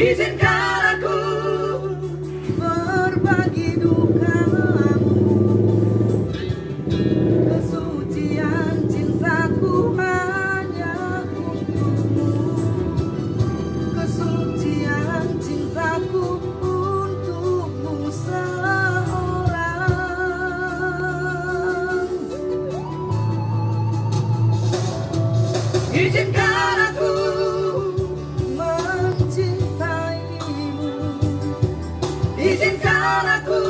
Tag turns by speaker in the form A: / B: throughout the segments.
A: Izinkan aku berbagi dukamu, kesucian cintaku hanya untukmu, kesucian cintaku untukmu seorang. Izinkan aku mencintaimu, izinkan aku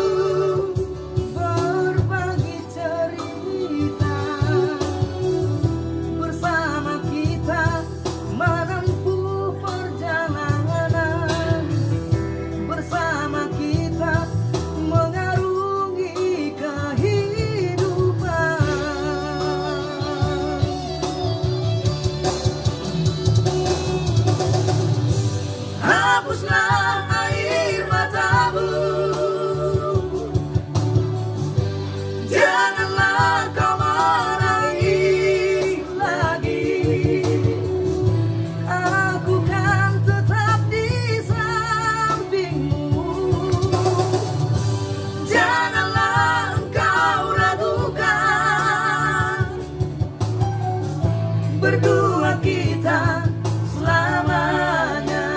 A: berbagi cerita, bersama kita menempuh perjalanan, bersama kita mengarungi kehidupan. Hapuslah air matamu, janganlah kau menangis lagi. Aku kan tetap di sampingmu, janganlah engkau ragukan. Berdua kita selamanya.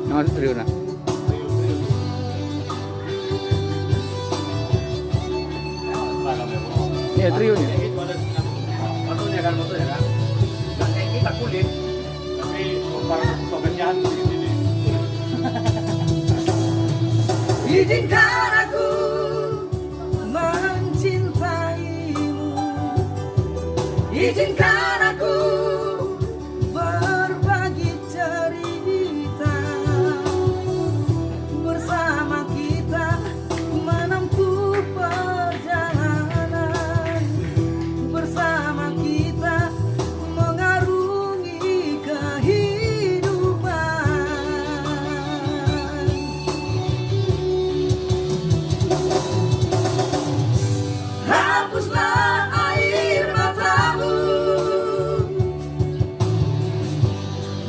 B: Nama trio na. Ini trio nya.
C: Motonya kan. Dan kita kulit, tapi tokennya di sini.
A: Izinkan aku mencintaimu, izinkan aku berbagi cerita, bersama kita menempuh perjalanan, bersama kita mengarungi kehidupan. Hapuslah air matamu,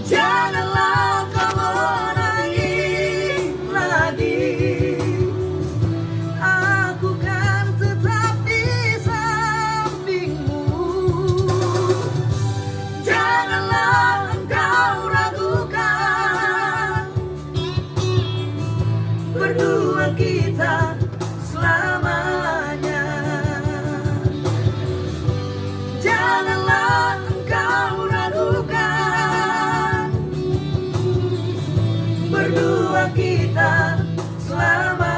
A: janganlah kau menangis lagi. Aku kan tetap di sampingmu, janganlah engkau ragukan. Berdua kita selamanya. Janganlah engkau ragukan. Berdua kita selamanya.